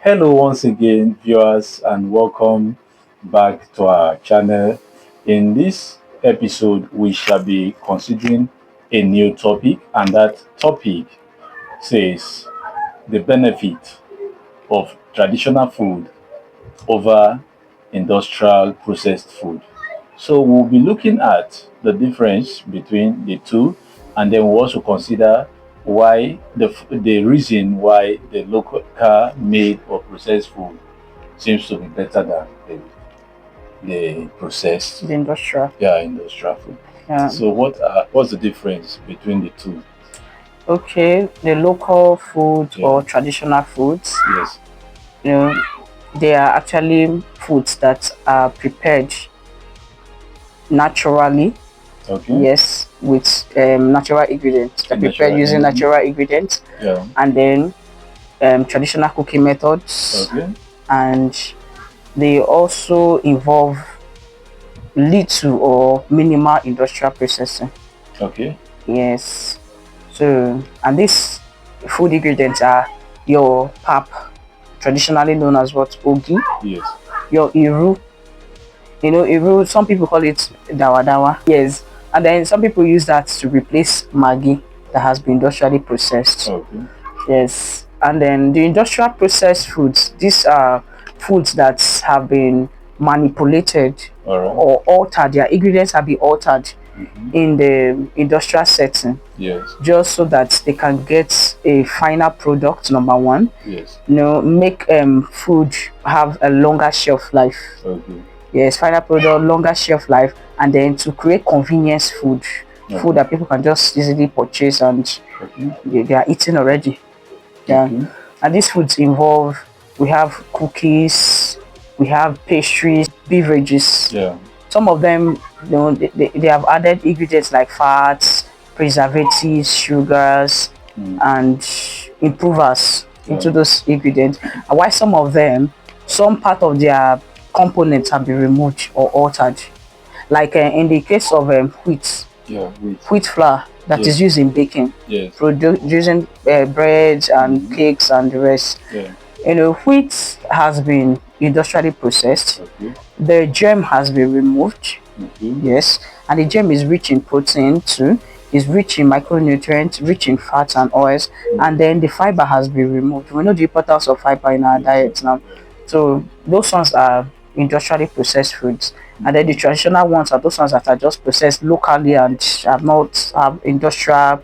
Hello, once again, viewers, and welcome back to our channel. In this episode, we shall be considering a new topic, and that topic says the benefit of traditional food over industrial processed food. So, we'll be looking at the difference between the two, and then we'll also consider why the reason why the local made or processed food seems to be better than the processed, The industrial. yeah, industrial food. Yeah. So what's the difference between the two? Okay, the local food Yeah. or traditional foods, Yes. you know, they are actually foods that are prepared naturally. Okay. Yes, with natural ingredients. They're prepared Natural using ingredient. natural ingredients, Yeah. and then traditional cooking methods, Okay. and they also involve little or minimal industrial processing. Okay. Yes. So, and these food ingredients are your pap, traditionally known as what, ogi, Yes. your iru. You know, iru, some people call it dawa dawa. Yes. And then some people use that to replace maggi that has been industrially processed. Okay. Yes. And then the industrial processed foods, these are foods that have been manipulated All right. or altered. Their ingredients have been altered in the industrial setting, Yes. just so that they can get a final product, number one. Yes. Make food have a longer shelf life. Okay. Yes, final product, longer shelf life, and then to create convenience food, food that people can just easily purchase and they are eating already. Yeah. Okay. And these foods involve, we have cookies, we have pastries, beverages. Yeah. Some of them, they have added ingredients like fats, preservatives, sugars, and improvers into those ingredients. And while some of them, some part of their components have been removed or altered. Like in the case of wheat, Yeah. wheat flour that is used in baking, Yes. producing breads and cakes and the rest. Yeah. Wheat has been industrially processed. Okay. The germ has been removed. Okay. Yes, and the germ is rich in protein too. Is rich in micronutrients, rich in fats and oils, and then the fiber has been removed. We know the importance of fiber in our diet now. So those ones are industrially processed foods, and then the traditional ones are those ones that are just processed locally and have not have industrial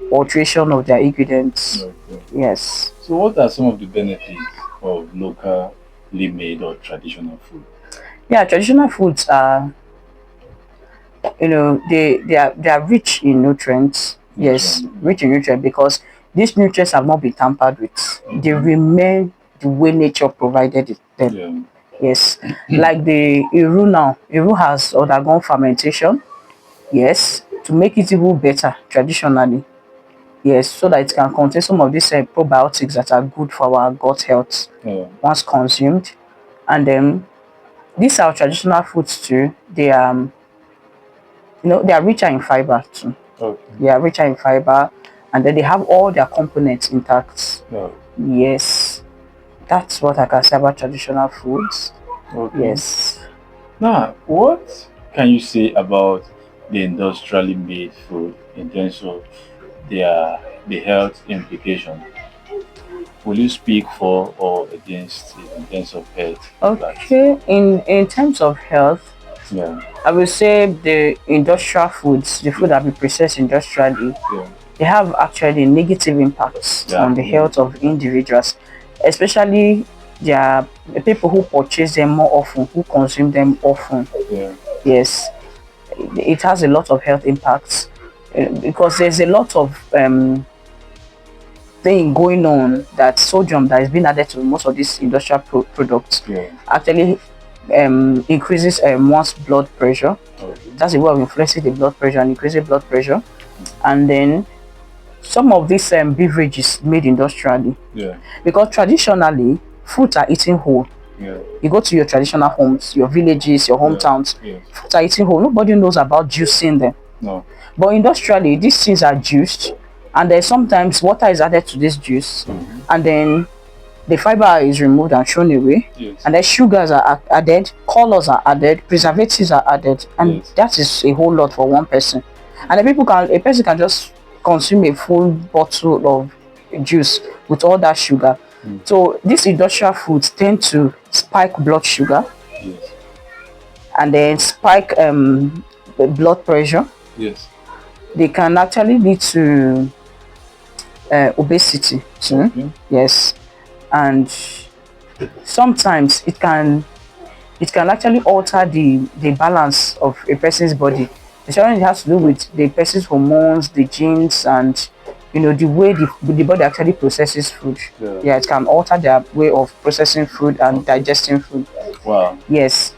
alteration of their ingredients. Okay. Yes. So what are some of the benefits of locally made or traditional food? Yeah, traditional foods are, they are rich in nutrients. Yes, rich in nutrients because these nutrients have not been tampered with. They remain the way nature provided them. Yeah. Yes, like the iru now. Iru has undergone fermentation. Yes, to make it even better traditionally. Yes, so that it can contain some of these probiotics that are good for our gut health Yeah. once consumed. And then these are traditional foods too. They are, they are richer in fiber too. Okay. They are richer in fiber, and then they have all their components intact. Yeah. Yes, that's what I can say about traditional foods. Okay. Yes. Now, what can you say about the industrially made food in terms of the health implication? Will you speak for or against it in terms of health? Okay, in terms of health, Yeah. I would say the industrial foods, the food that we process industrially, Yeah. they have actually negative impacts on the health of individuals, especially the people who purchase them more often, who consume them often. Yeah. Yes, it has a lot of health impacts because there's a lot of thing going on, that sodium that is being added to most of these industrial products actually increases one's blood pressure. Okay. That's a way of influencing the blood pressure and increasing blood pressure. And then some of these beverages made industrially, because traditionally fruits are eaten whole. You go to your traditional homes, your villages, your hometowns, fruits are eaten whole. Nobody knows about juicing them. No. But industrially, these things are juiced, and then sometimes water is added to this juice, and then the fiber is removed and thrown away, Yes. and then sugars are added, colors are added, preservatives are added, and Yes. that is a whole lot for one person. And then a person can just consume a full bottle of juice with all that sugar. So these industrial foods tend to spike blood sugar Yes. and then spike blood pressure. Yes. They can actually lead to obesity too. Okay. Yes, and sometimes it can actually alter the balance of a person's body. Especially it has to do with the person's hormones, the genes, and the way the body actually processes food. Yeah. Yeah, it can alter their way of processing food and digesting food. Wow. Yes.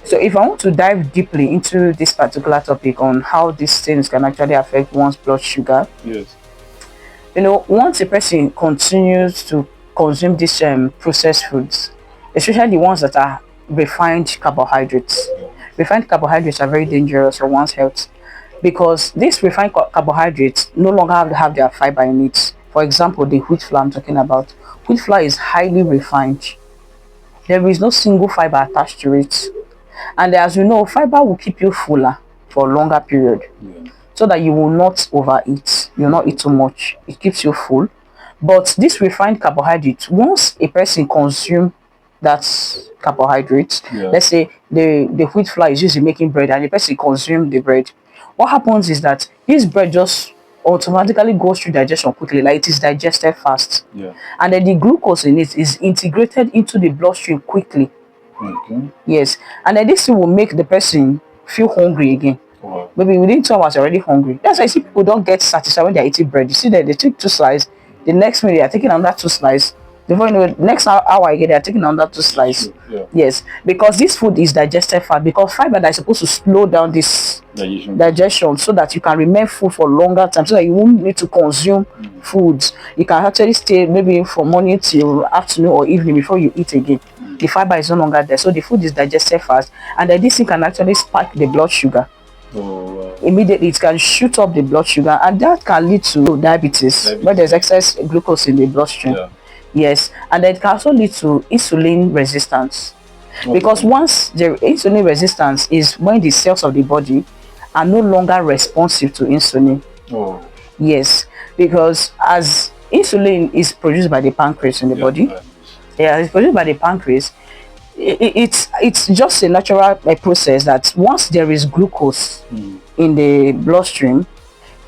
So if I want to dive deeply into this particular topic on how these things can actually affect one's blood sugar, Yes. once a person continues to consume these processed foods, especially the ones that are refined carbohydrates. Refined carbohydrates are very dangerous for one's health because these refined carbohydrates no longer have their fiber in it. For example, the wheat flour I'm talking about. Wheat flour is highly refined. There is no single fiber attached to it. And as you know, fiber will keep you fuller for a longer period Yeah. so that you will not overeat. You will not eat too much. It keeps you full. But this refined carbohydrate, once a person consume that carbohydrate, Yeah. let's say the wheat flour is used in making bread and the person consume the bread, what happens is that this bread just automatically goes through digestion quickly, like it is digested fast. Yeah. And then the glucose in it is integrated into the bloodstream quickly. Okay. Yes. And then this thing will make the person feel hungry again. Wow. Maybe within 2 hours you're already hungry. That's why you see people don't get satisfied when they're eating bread. You see that they take 2 slices, the next minute they're taking another 2 slices. Before you know it, next hour again they're taking another 2 slices. Yeah. Yes, because this food is digested fast. Because fiber that is supposed to slow down this digestion so that you can remain full for longer time, so that you won't need to consume foods. You can actually stay maybe from morning till afternoon or evening before you eat again. The fiber is no longer there, so the food is digested fast, and then this thing can actually spike the blood sugar. Oh, wow. Immediately it can shoot up the blood sugar, and that can lead to diabetes where there's excess glucose in the bloodstream. Yeah. Yes, and then it can also lead to insulin resistance. Because once the insulin resistance is when the cells of the body are no longer responsive to insulin. Oh. Yes, because as insulin is produced by the pancreas in the body, it's produced by the pancreas. It's just a natural process that once there is glucose in the bloodstream,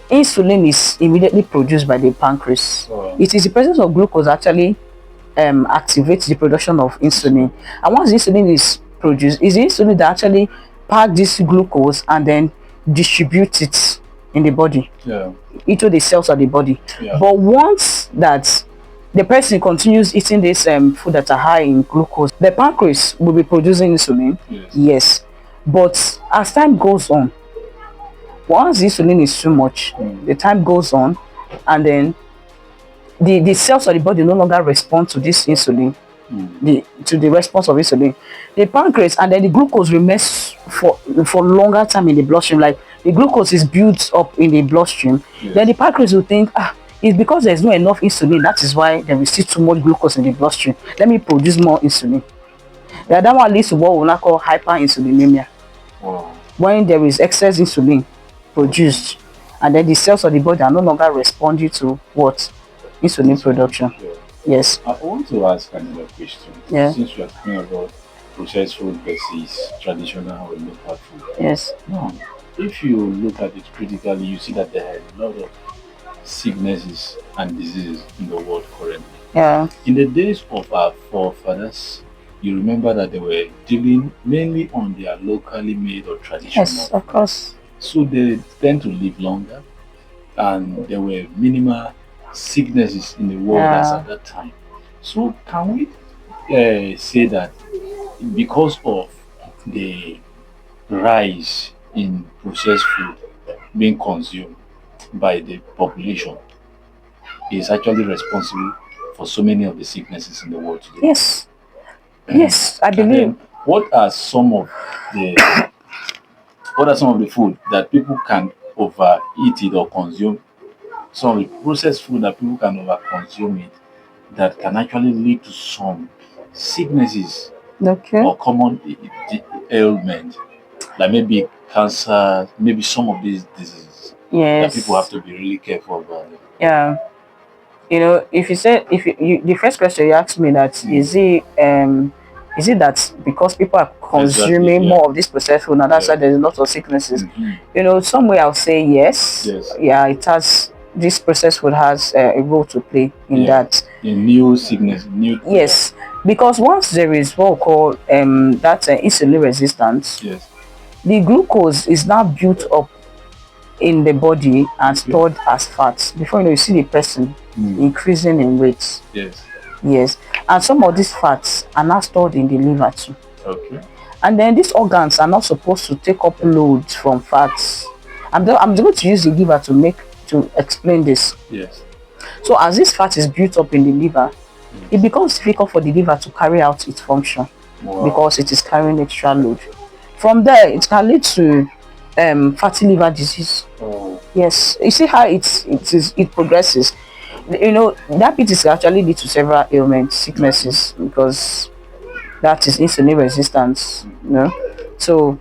insulin is immediately produced by the pancreas. Wow. It is the presence of glucose actually activates the production of insulin, and once insulin is produced, it's the insulin that actually pack this glucose and then distribute it in the body into the cells of the body. But once that the person continues eating this food that are high in glucose, the pancreas will be producing insulin. Yes, but as time goes on, once the insulin is too much, the time goes on, and then the cells of the body no longer respond to this insulin, to the response of insulin. The pancreas and then the glucose remains for longer time in the bloodstream. Like the glucose is built up in the bloodstream. Then the pancreas will think, it's because there's not enough insulin. That is why there is still too much glucose in the bloodstream. Let me produce more insulin. That one leads to what we now call hyperinsulinemia. Wow. When there is excess insulin produced, and then the cells of the body are no longer responding to what? Insulin production. Yes. I want to ask another question. Yeah. Since we are talking about processed food versus traditional or local food. Yes. Now, if you look at it critically, you see that there are a lot of sicknesses and diseases in the world currently. Yeah. In the days of our forefathers, you remember that they were dealing mainly on their locally made or traditional. Yes, of course. So they tend to live longer, and there were minimal sicknesses in the world as at that time. So can we say that because of the rise in processed food being consumed by the population is actually responsible for so many of the sicknesses in the world today? Yes. Yes, I And believe. then what are some of the food that people can overeat it or consume? Some of the processed food that people can over consume it, that can actually lead to some sicknesses Okay. or common ailments, like maybe cancer, maybe some of these diseases that people have Yes. to be really careful about. Yeah. If you said if the first question you asked me that is it that because people are Exactly. consuming Yeah. more of this processed food now that's Yeah. why there's a lot of sicknesses. Hmm. Some way I'll say yes. Yes. Yeah, it has this processed food has a role to play in Yeah. that. A new sickness, new. Yeah. Yes, because once there is what we call that insulin resistance, Yes. the glucose is now built up in the body and Okay. stored as fat. Before you see the person Mm. increasing in weight. Yes. Yes, and some of these fats are now stored in the liver too. Okay. And then these organs are not supposed to take up loads from fats. I'm going to use the liver to explain this. Yes. So as this fat is built up in the liver, it becomes difficult for the liver to carry out its function Wow. because it is carrying extra load. From there, it can lead to fatty liver disease. Oh. Yes, you see how it progresses. Diabetes can actually lead to several ailments, sicknesses, because that is insulin resistance. So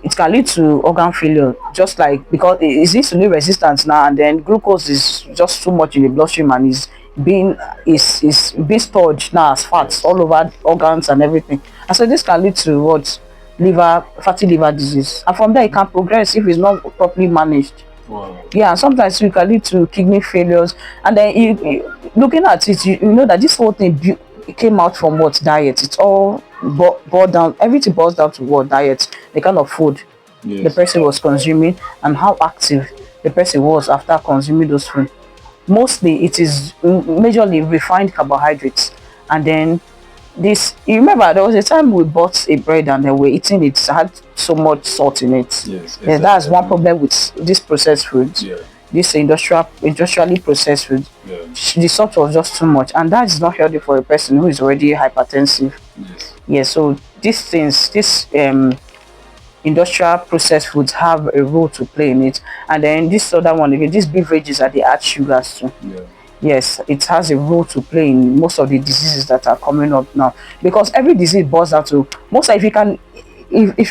it can lead to organ failure, just like because it is insulin resistance now, and then glucose is just too much in the bloodstream and is being stored now as fats all over organs and everything. And so this can lead to what fatty liver disease, and from there it can progress if it's not properly managed. Wow. Yeah, and sometimes it can lead to kidney failures, and then looking at it, you know that this whole thing came out from what diet. It's all boiled down. Everything boils down to what diet, the kind of food the person was consuming, and how active the person was after consuming those food. Mostly, it is majorly refined carbohydrates, and then this. You remember there was a time we bought a bread and then we're eating it. It had so much salt in it. Yes. Yeah, that's one problem with this processed food. Yeah. This industrially processed food. Yeah. The salt was just too much, and that is not healthy for a person who is already hypertensive. Yes. Yeah, so this industrial processed foods have a role to play in it, and then this other one again, these beverages are the add sugars too. Yeah. Yes, it has a role to play in most of the diseases that are coming up now, because every disease boils down to most. If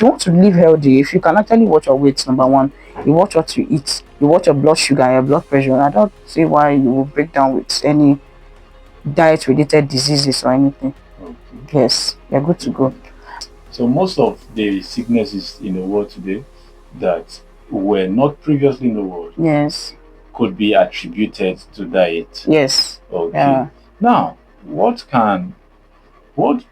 you want to live healthy, if you can actually watch your weight, number one, you watch what you eat, you watch your blood sugar, your blood pressure. I don't see why you will break down with any diet related diseases or anything. Okay. Yes, you're good to go. So most of the sicknesses in the world today that were not previously in the world Yes, could be attributed to diet. yes. Okay. Yeah. Now, what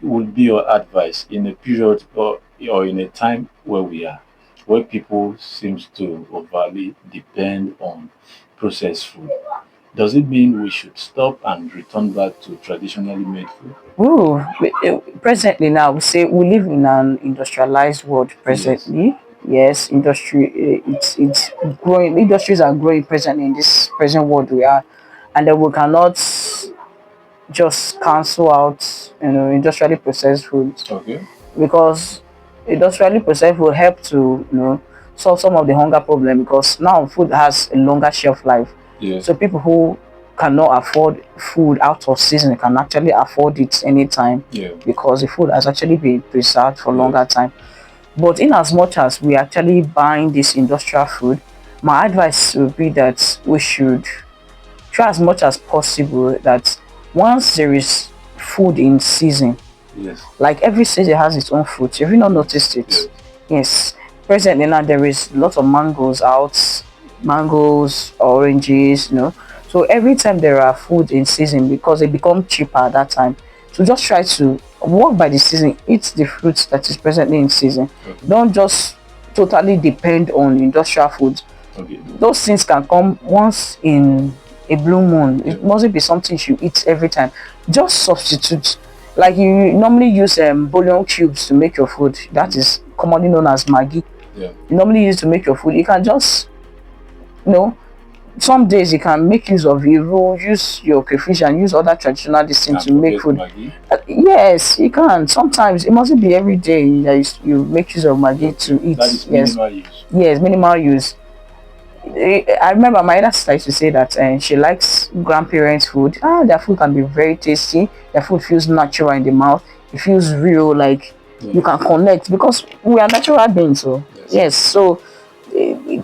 would be your advice in a period or in a time where people seems to overly depend on processed food? Does it mean we should stop and return back to traditionally made food? Ooh, presently now we say we live in an industrialized world. Presently, yes, it's growing. Industries are growing presently in this present world we are, and then we cannot just cancel out industrially processed foods, Okay. because industrially processed food help to solve some of the hunger problem, because now food has a longer shelf life. Yes. So people who cannot afford food out of season can actually afford it anytime, Yeah. because the food has actually been preserved for longer time. But in as much as we actually buying this industrial food, my advice would be that we should try as much as possible that once there is food in season, Yes. like every season has its own fruit. Have you not noticed it? Yes. Presently now there is a lot of mangoes out, mangoes, oranges, So every time there are food in season, because they become cheaper at that time. So just try to work by the season, eat the fruits that is presently in season. Okay. Don't just totally depend on industrial food. Okay. Those things can come once in a blue moon. It mustn't be something you eat every time. Just substitute. Like you normally use bouillon cubes to make your food. That is commonly known as Maggi. Yeah. You normally use to make your food. You can just, some days you can make use of Hero, use your crayfish, and use other traditional things to make food. Yes, you can. Sometimes it mustn't be every day that you make use of Maggi to eat. That is yes, minimal use. yes, minimal use. I remember my elder sister used to say that she likes grandparents' food. Their food can be very tasty. Their food feels natural in the mouth. It feels real, like you can connect because we are natural beings. So yes, so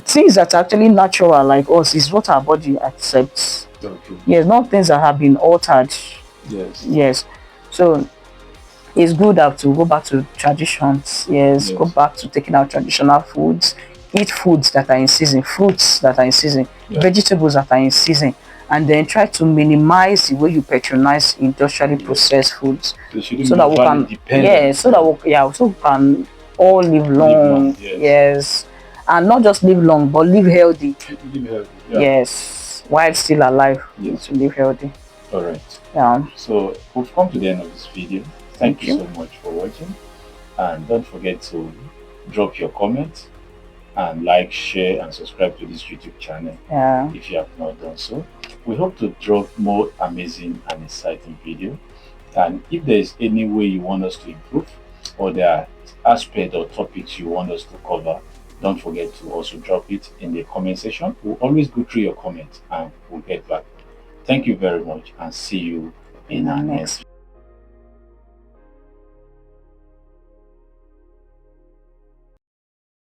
things that are actually natural like us is what our body accepts. Okay. Yes, not things that have been altered. Yes. Yes, so it's good to go back to traditions. Yes, go Yes. back to taking out traditional foods, eat foods that are in season, fruits that are in season, Yeah. vegetables that are in season, and then try to minimize the way you patronize industrially processed foods, so that we can so we can all live long. Yes, and not just live long, but live healthy. Live healthy. Yes, while still alive, you need to live healthy. All right. Yeah. So we've come to the end of this video. Thank you so much for watching, and don't forget to drop your comments and like, share, and subscribe to this YouTube channel if you have not done so. We hope to drop more amazing and exciting video. And if there is any way you want us to improve, or there are aspects or topics you want us to cover, don't forget to also drop it in the comment section. We'll always go through your comments and we'll get back. Thank you very much, and see you in our next